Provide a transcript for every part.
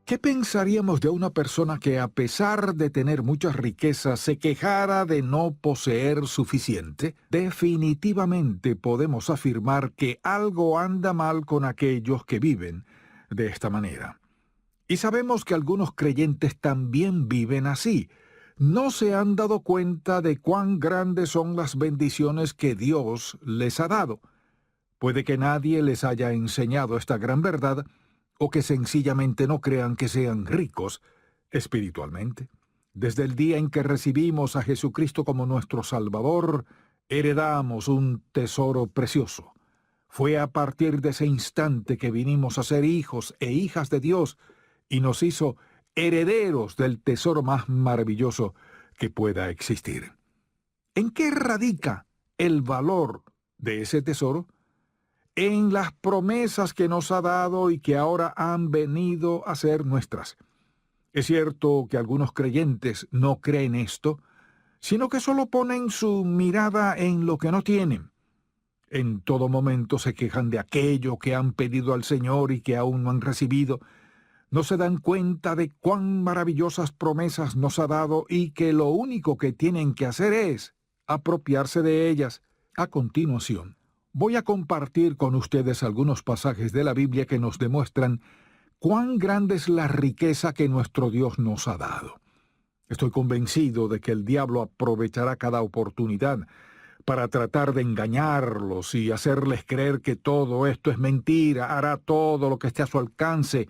¿Qué pensaríamos de una persona que, a pesar de tener muchas riquezas, se quejara de no poseer suficiente? Definitivamente podemos afirmar que algo anda mal con aquellos que viven de esta manera. Y sabemos que algunos creyentes también viven así. No se han dado cuenta de cuán grandes son las bendiciones que Dios les ha dado. Puede que nadie les haya enseñado esta gran verdad, o que sencillamente no crean que sean ricos espiritualmente. Desde el día en que recibimos a Jesucristo como nuestro Salvador, heredamos un tesoro precioso. Fue a partir de ese instante que vinimos a ser hijos e hijas de Dios y nos hizo herederos del tesoro más maravilloso que pueda existir. ¿En qué radica el valor de ese tesoro? En las promesas que nos ha dado y que ahora han venido a ser nuestras. Es cierto que algunos creyentes no creen esto, sino que solo ponen su mirada en lo que no tienen. En todo momento se quejan de aquello que han pedido al Señor y que aún no han recibido. No se dan cuenta de cuán maravillosas promesas nos ha dado y que lo único que tienen que hacer es apropiarse de ellas. A continuación, voy a compartir con ustedes algunos pasajes de la Biblia que nos demuestran cuán grande es la riqueza que nuestro Dios nos ha dado. Estoy convencido de que el diablo aprovechará cada oportunidad para tratar de engañarlos y hacerles creer que todo esto es mentira. Hará todo lo que esté a su alcance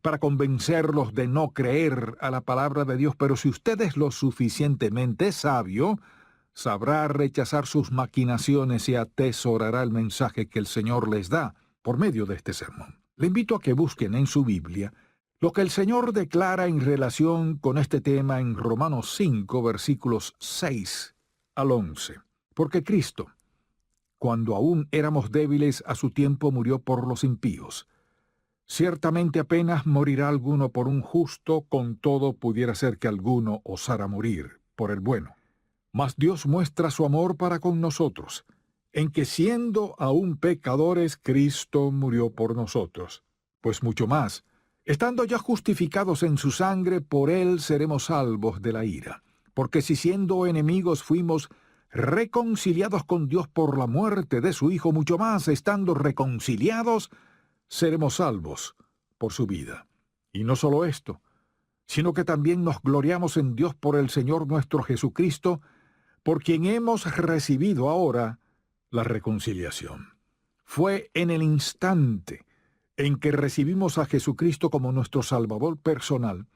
para convencerlos de no creer a la palabra de Dios. Pero si usted es lo suficientemente sabio, sabrá rechazar sus maquinaciones y atesorará el mensaje que el Señor les da por medio de este sermón. Le invito a que busquen en su Biblia lo que el Señor declara en relación con este tema en Romanos 5, versículos 6 al 11. Porque Cristo, cuando aún éramos débiles, a su tiempo murió por los impíos. Ciertamente apenas morirá alguno por un justo, con todo pudiera ser que alguno osara morir por el bueno. Mas Dios muestra su amor para con nosotros, en que siendo aún pecadores, Cristo murió por nosotros. Pues mucho más, estando ya justificados en su sangre, por él seremos salvos de la ira. Porque si siendo enemigos fuimos reconciliados con Dios por la muerte de su Hijo, mucho más, estando reconciliados, seremos salvos por su vida. Y no solo esto, sino que también nos gloriamos en Dios por el Señor nuestro Jesucristo, por quien hemos recibido ahora la reconciliación. Fue en el instante en que recibimos a Jesucristo como nuestro Salvador personal,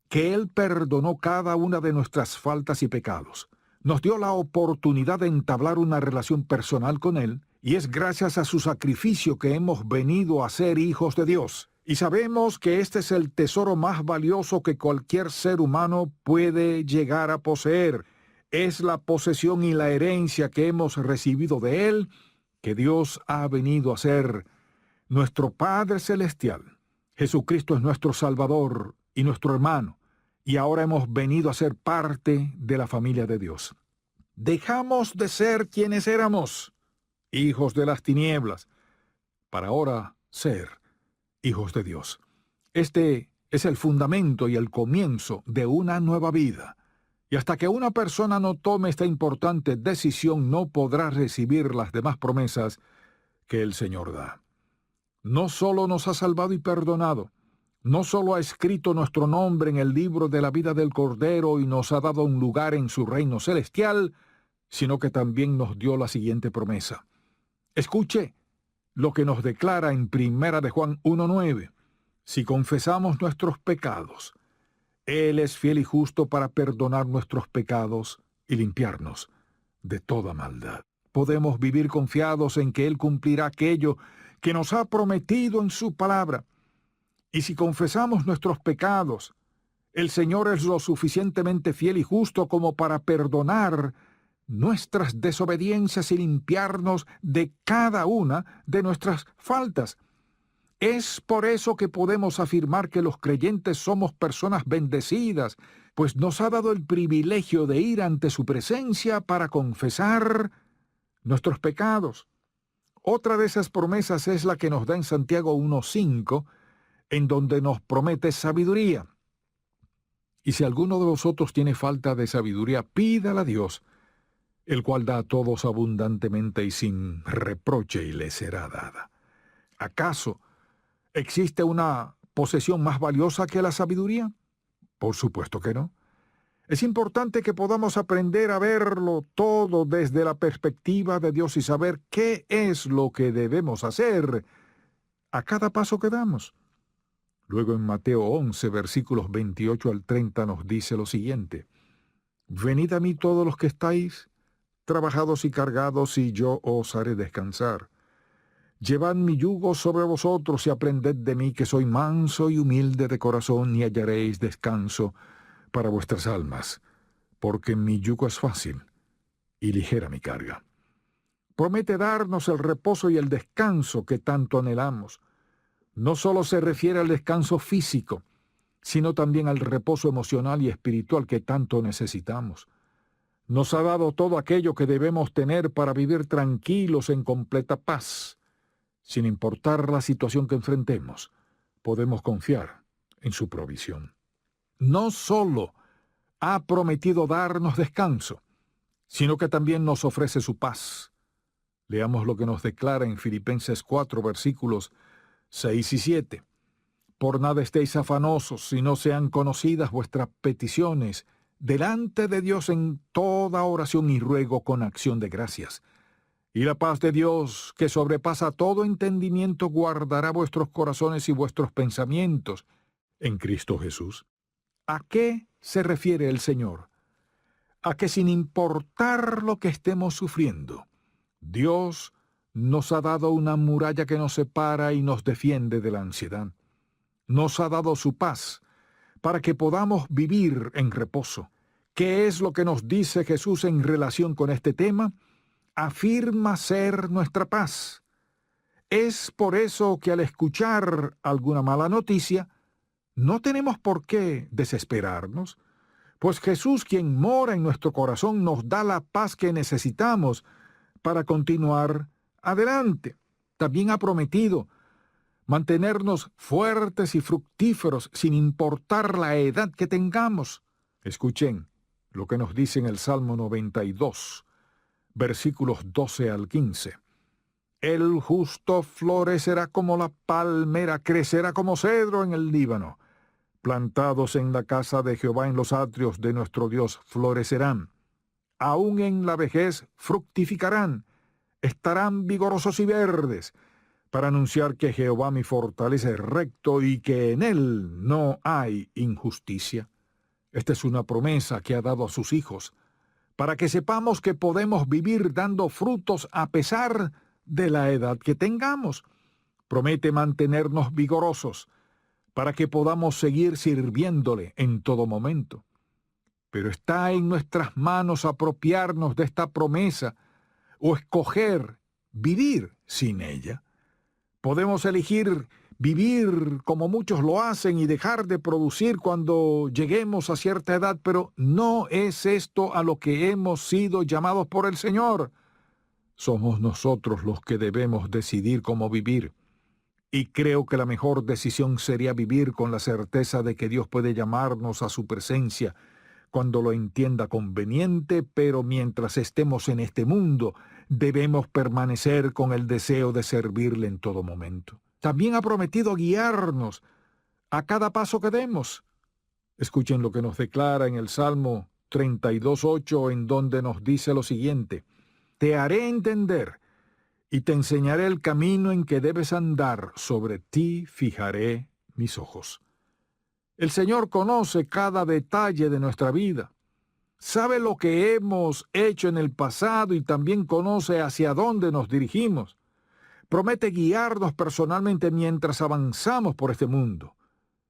que Él perdonó cada una de nuestras faltas y pecados. Nos dio la oportunidad de entablar una relación personal con Él, y es gracias a su sacrificio que hemos venido a ser hijos de Dios. Y sabemos que este es el tesoro más valioso que cualquier ser humano puede llegar a poseer. Es la posesión y la herencia que hemos recibido de Él, que Dios ha venido a ser nuestro Padre Celestial. Jesucristo es nuestro Salvador y nuestro hermano, y ahora hemos venido a ser parte de la familia de Dios. Dejamos de ser quienes éramos, hijos de las tinieblas, para ahora ser hijos de Dios. Este es el fundamento y el comienzo de una nueva vida. Y hasta que una persona no tome esta importante decisión, no podrá recibir las demás promesas que el Señor da. No solo nos ha salvado y perdonado, no solo ha escrito nuestro nombre en el libro de la vida del Cordero y nos ha dado un lugar en su reino celestial, sino que también nos dio la siguiente promesa. Escuche lo que nos declara en 1 de Juan 1:9. Si confesamos nuestros pecados, Él es fiel y justo para perdonar nuestros pecados y limpiarnos de toda maldad. Podemos vivir confiados en que Él cumplirá aquello que nos ha prometido en su palabra. Y si confesamos nuestros pecados, el Señor es lo suficientemente fiel y justo como para perdonar nuestras desobediencias y limpiarnos de cada una de nuestras faltas. Es por eso que podemos afirmar que los creyentes somos personas bendecidas, pues nos ha dado el privilegio de ir ante su presencia para confesar nuestros pecados. Otra de esas promesas es la que nos da en Santiago 1:5, en donde nos promete sabiduría. Y si alguno de vosotros tiene falta de sabiduría, pídala a Dios, el cual da a todos abundantemente y sin reproche, y le será dada. ¿Acaso existe una posesión más valiosa que la sabiduría? Por supuesto que no. Es importante que podamos aprender a verlo todo desde la perspectiva de Dios y saber qué es lo que debemos hacer a cada paso que damos. Luego en Mateo 11, versículos 28 al 30 nos dice lo siguiente: Venid a mí todos los que estáis trabajados y cargados, y yo os haré descansar. Llevad mi yugo sobre vosotros y aprended de mí, que soy manso y humilde de corazón, y hallaréis descanso para vuestras almas, porque mi yugo es fácil y ligera mi carga. Promete darnos el reposo y el descanso que tanto anhelamos. No solo se refiere al descanso físico, sino también al reposo emocional y espiritual que tanto necesitamos. Nos ha dado todo aquello que debemos tener para vivir tranquilos en completa paz. Sin importar la situación que enfrentemos, podemos confiar en su provisión. No solo ha prometido darnos descanso, sino que también nos ofrece su paz. Leamos lo que nos declara en Filipenses 4, versículos 6 y 7. Por nada estéis afanosos, si no sean conocidas vuestras peticiones delante de Dios en toda oración y ruego con acción de gracias. Y la paz de Dios, que sobrepasa todo entendimiento, guardará vuestros corazones y vuestros pensamientos en Cristo Jesús. ¿A qué se refiere el Señor? A que sin importar lo que estemos sufriendo, Dios nos ha dado una muralla que nos separa y nos defiende de la ansiedad. Nos ha dado su paz para que podamos vivir en reposo. ¿Qué es lo que nos dice Jesús en relación con este tema? Afirma ser nuestra paz. Es por eso que al escuchar alguna mala noticia, no tenemos por qué desesperarnos, pues Jesús, quien mora en nuestro corazón, nos da la paz que necesitamos para continuar adelante. También ha prometido mantenernos fuertes y fructíferos sin importar la edad que tengamos. Escuchen lo que nos dice en el Salmo 92, versículos 12 al 15. El justo florecerá como la palmera, crecerá como cedro en el Líbano. Plantados en la casa de Jehová, en los atrios de nuestro Dios, florecerán. Aún en la vejez fructificarán, estarán vigorosos y verdes, para anunciar que Jehová mi fortaleza es recto y que en él no hay injusticia. Esta es una promesa que ha dado a sus hijos, para que sepamos que podemos vivir dando frutos a pesar de la edad que tengamos. Promete mantenernos vigorosos, para que podamos seguir sirviéndole en todo momento. Pero está en nuestras manos apropiarnos de esta promesa o escoger vivir sin ella. Podemos elegir vivir como muchos lo hacen y dejar de producir cuando lleguemos a cierta edad, pero no es esto a lo que hemos sido llamados por el Señor. Somos nosotros los que debemos decidir cómo vivir. Y creo que la mejor decisión sería vivir con la certeza de que Dios puede llamarnos a su presencia cuando lo entienda conveniente, pero mientras estemos en este mundo, debemos permanecer con el deseo de servirle en todo momento. También ha prometido guiarnos a cada paso que demos. Escuchen lo que nos declara en el Salmo 32:8, en donde nos dice lo siguiente: Te haré entender y te enseñaré el camino en que debes andar, sobre ti fijaré mis ojos. El Señor conoce cada detalle de nuestra vida. Sabe lo que hemos hecho en el pasado y también conoce hacia dónde nos dirigimos. Promete guiarnos personalmente mientras avanzamos por este mundo.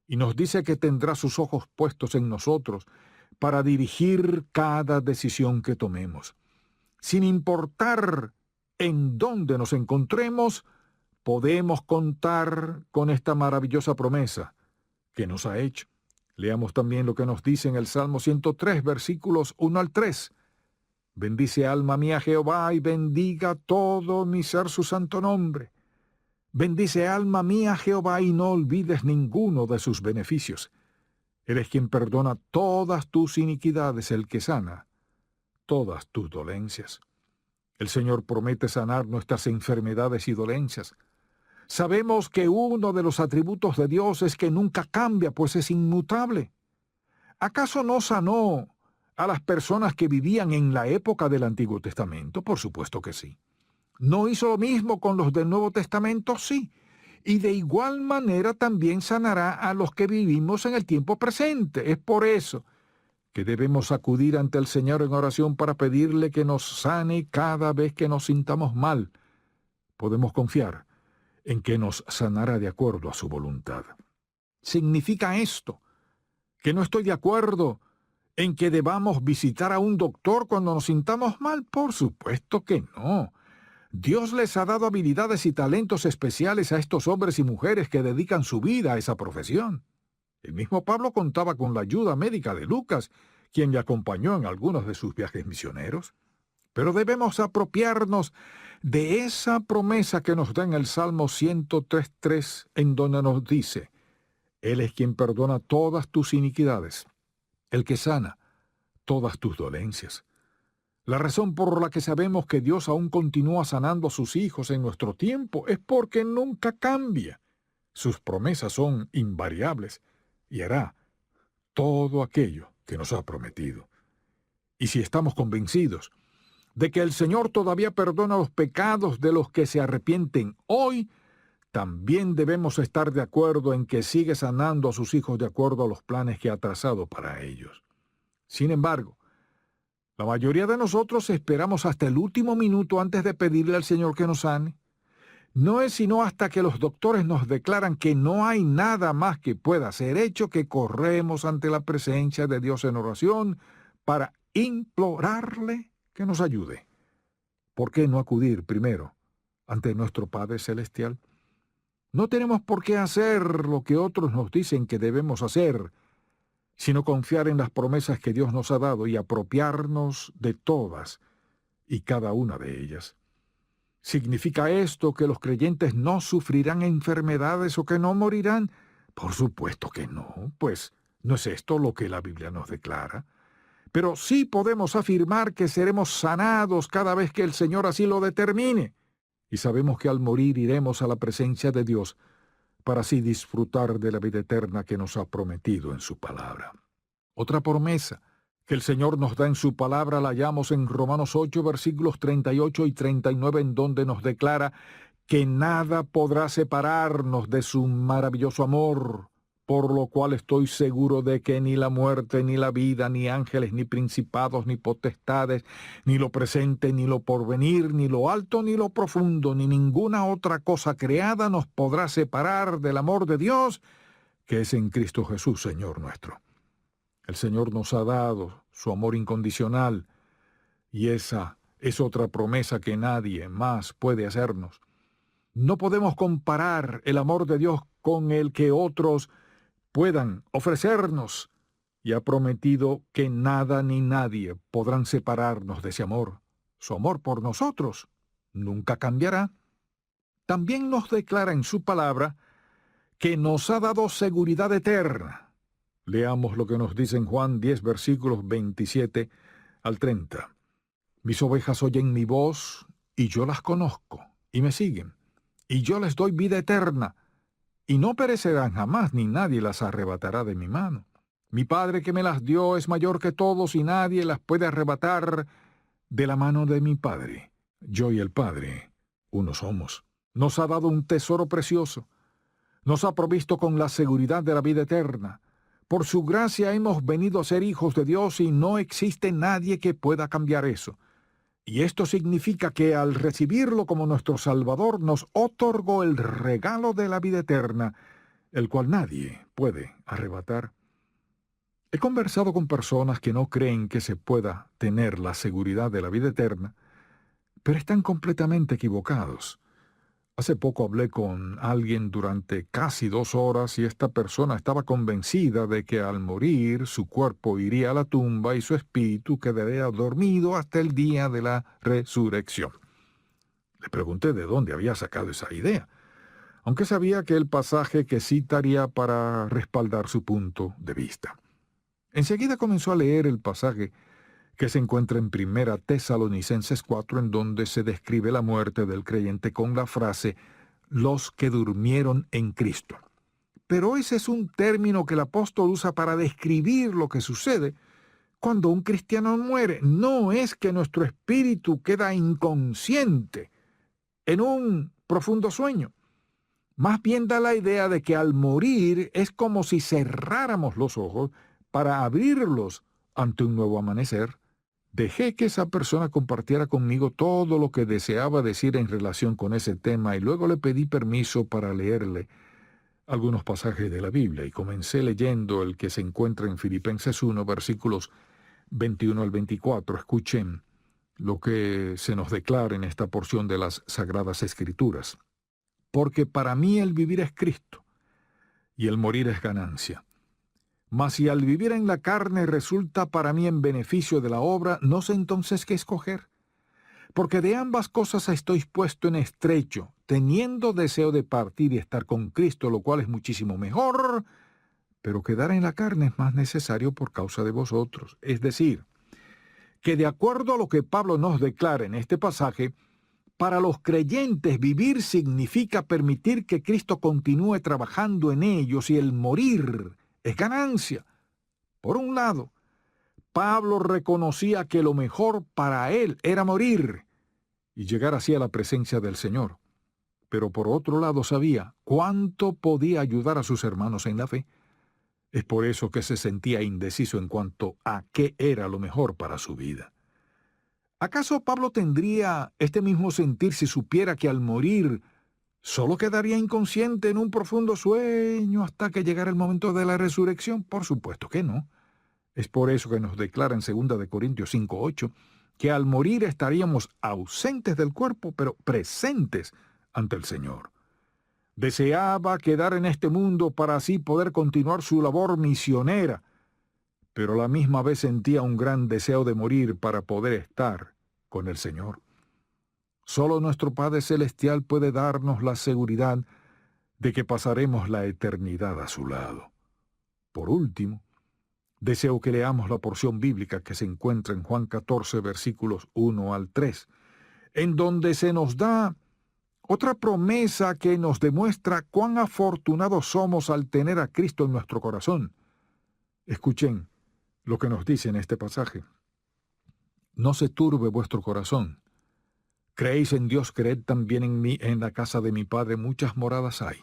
Y nos dice que tendrá sus ojos puestos en nosotros para dirigir cada decisión que tomemos. Sin importar en dónde nos encontremos, podemos contar con esta maravillosa promesa que nos ha hecho. Leamos también lo que nos dice en el Salmo 103, versículos 1 al 3. Bendice alma mía Jehová y bendiga todo mi ser su santo nombre. Bendice alma mía Jehová y no olvides ninguno de sus beneficios. Él es quien perdona todas tus iniquidades, el que sana todas tus dolencias. El Señor promete sanar nuestras enfermedades y dolencias. Sabemos que uno de los atributos de Dios es que nunca cambia, pues es inmutable. ¿Acaso no sanó a las personas que vivían en la época del Antiguo Testamento? Por supuesto que sí. ¿No hizo lo mismo con los del Nuevo Testamento? Sí. Y de igual manera también sanará a los que vivimos en el tiempo presente. Es por eso que debemos acudir ante el Señor en oración para pedirle que nos sane cada vez que nos sintamos mal. Podemos confiar en que nos sanará de acuerdo a su voluntad. ¿Significa esto que no estoy de acuerdo en que debamos visitar a un doctor cuando nos sintamos mal? Por supuesto que no. Dios les ha dado habilidades y talentos especiales a estos hombres y mujeres que dedican su vida a esa profesión. El mismo Pablo contaba con la ayuda médica de Lucas, quien le acompañó en algunos de sus viajes misioneros. Pero debemos apropiarnos de esa promesa que nos da en el Salmo 103.3, en donde nos dice: Él es quien perdona todas tus iniquidades, el que sana todas tus dolencias. La razón por la que sabemos que Dios aún continúa sanando a sus hijos en nuestro tiempo es porque nunca cambia. Sus promesas son invariables y hará todo aquello que nos ha prometido. Y si estamos convencidos de que el Señor todavía perdona los pecados de los que se arrepienten hoy, también debemos estar de acuerdo en que sigue sanando a sus hijos de acuerdo a los planes que ha trazado para ellos. Sin embargo, la mayoría de nosotros esperamos hasta el último minuto antes de pedirle al Señor que nos sane. No es sino hasta que los doctores nos declaran que no hay nada más que pueda ser hecho que corremos ante la presencia de Dios en oración para implorarle que nos ayude. ¿Por qué no acudir primero ante nuestro Padre Celestial? No tenemos por qué hacer lo que otros nos dicen que debemos hacer, sino confiar en las promesas que Dios nos ha dado y apropiarnos de todas y cada una de ellas. ¿Significa esto que los creyentes no sufrirán enfermedades o que no morirán? Por supuesto que no, pues no es esto lo que la Biblia nos declara. Pero sí podemos afirmar que seremos sanados cada vez que el Señor así lo determine. Y sabemos que al morir iremos a la presencia de Dios para así disfrutar de la vida eterna que nos ha prometido en su palabra. Otra promesa que el Señor nos da en su palabra la hallamos en Romanos 8, versículos 38 y 39, en donde nos declara que nada podrá separarnos de su maravilloso amor, por lo cual estoy seguro de que ni la muerte, ni la vida, ni ángeles, ni principados, ni potestades, ni lo presente, ni lo porvenir, ni lo alto, ni lo profundo, ni ninguna otra cosa creada nos podrá separar del amor de Dios, que es en Cristo Jesús, Señor nuestro. El Señor nos ha dado su amor incondicional, y esa es otra promesa que nadie más puede hacernos. No podemos comparar el amor de Dios con el que otros puedan ofrecernos, y ha prometido que nada ni nadie podrán separarnos de ese amor. Su amor por nosotros nunca cambiará. También nos declara en su palabra que nos ha dado seguridad eterna. Leamos lo que nos dice en Juan 10, versículos 27 al 30. Mis ovejas oyen mi voz, y yo las conozco, y me siguen, y yo les doy vida eterna, y no perecerán jamás, ni nadie las arrebatará de mi mano. Mi Padre que me las dio es mayor que todos, y nadie las puede arrebatar de la mano de mi Padre. Yo y el Padre, uno somos. Nos ha dado un tesoro precioso. Nos ha provisto con la seguridad de la vida eterna. Por su gracia hemos venido a ser hijos de Dios y no existe nadie que pueda cambiar eso. Y esto significa que al recibirlo como nuestro Salvador nos otorgó el regalo de la vida eterna, el cual nadie puede arrebatar. He conversado con personas que no creen que se pueda tener la seguridad de la vida eterna, pero están completamente equivocados. Hace poco hablé con alguien durante casi 2 horas y esta persona estaba convencida de que al morir su cuerpo iría a la tumba y su espíritu quedaría dormido hasta el día de la resurrección. Le pregunté de dónde había sacado esa idea. aunque sabía que el pasaje que citaría para respaldar su punto de vista. Enseguida comenzó a leer el pasaje que se encuentra en Primera Tesalonicenses 4, en donde se describe la muerte del creyente con la frase «los que durmieron en Cristo». Pero ese es un término que el apóstol usa para describir lo que sucede cuando un cristiano muere. No es que nuestro espíritu queda inconsciente en un profundo sueño. Más bien da la idea de que al morir es como si cerráramos los ojos para abrirlos ante un nuevo amanecer. Dejé que esa persona compartiera conmigo todo lo que deseaba decir en relación con ese tema y luego le pedí permiso para leerle algunos pasajes de la Biblia y comencé leyendo el que se encuentra en Filipenses 1, versículos 21 al 24. Escuchen lo que se nos declara en esta porción de las Sagradas Escrituras. Porque para mí el vivir es Cristo y el morir es ganancia. Mas si al vivir en la carne resulta para mí en beneficio de la obra, no sé entonces qué escoger. Porque de ambas cosas estoy puesto en estrecho, teniendo deseo de partir y estar con Cristo, lo cual es muchísimo mejor, pero quedar en la carne es más necesario por causa de vosotros. Es decir, que de acuerdo a lo que Pablo nos declara en este pasaje, para los creyentes vivir significa permitir que Cristo continúe trabajando en ellos y el morir es ganancia. Por un lado, Pablo reconocía que lo mejor para él era morir y llegar así a la presencia del Señor. Pero por otro lado sabía cuánto podía ayudar a sus hermanos en la fe. Es por eso que se sentía indeciso en cuanto a qué era lo mejor para su vida. ¿Acaso Pablo tendría este mismo sentir si supiera que al morir solo quedaría inconsciente en un profundo sueño hasta que llegara el momento de la resurrección? Por supuesto que no. Es por eso que nos declara en 2 Corintios 5:8 que al morir estaríamos ausentes del cuerpo, pero presentes ante el Señor. Deseaba quedar en este mundo para así poder continuar su labor misionera, pero a la misma vez sentía un gran deseo de morir para poder estar con el Señor. Solo nuestro Padre Celestial puede darnos la seguridad de que pasaremos la eternidad a su lado. Por último, deseo que leamos la porción bíblica que se encuentra en Juan 14, versículos 1 al 3, en donde se nos da otra promesa que nos demuestra cuán afortunados somos al tener a Cristo en nuestro corazón. Escuchen lo que nos dice en este pasaje. No se turbe vuestro corazón. Creéis en Dios, creed también en mí. En la casa de mi Padre muchas moradas hay.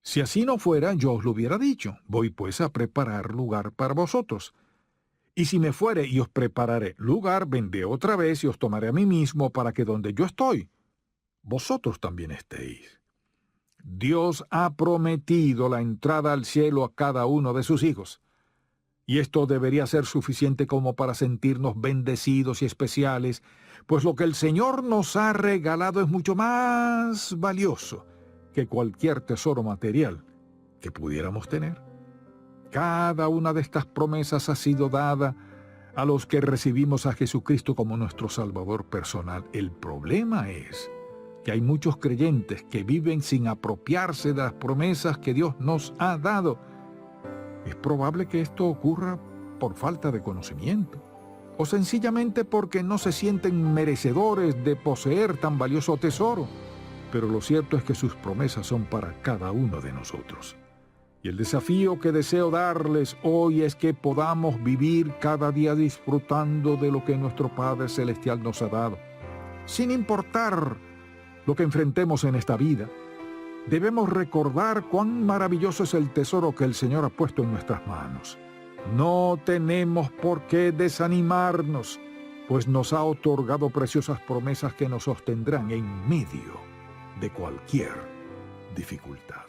Si así no fuera, yo os lo hubiera dicho. Voy pues a preparar lugar para vosotros. Y si me fuere y os prepararé lugar, vendré otra vez y os tomaré a mí mismo, para que donde yo estoy, vosotros también estéis. Dios ha prometido la entrada al cielo a cada uno de sus hijos. Y esto debería ser suficiente como para sentirnos bendecidos y especiales, pues lo que el Señor nos ha regalado es mucho más valioso que cualquier tesoro material que pudiéramos tener. Cada una de estas promesas ha sido dada a los que recibimos a Jesucristo como nuestro Salvador personal. El problema es que hay muchos creyentes que viven sin apropiarse de las promesas que Dios nos ha dado. Es probable que esto ocurra por falta de conocimiento, o sencillamente porque no se sienten merecedores de poseer tan valioso tesoro. Pero lo cierto es que sus promesas son para cada uno de nosotros. Y el desafío que deseo darles hoy es que podamos vivir cada día disfrutando de lo que nuestro Padre Celestial nos ha dado. Sin importar lo que enfrentemos en esta vida, debemos recordar cuán maravilloso es el tesoro que el Señor ha puesto en nuestras manos. No tenemos por qué desanimarnos, pues nos ha otorgado preciosas promesas que nos sostendrán en medio de cualquier dificultad.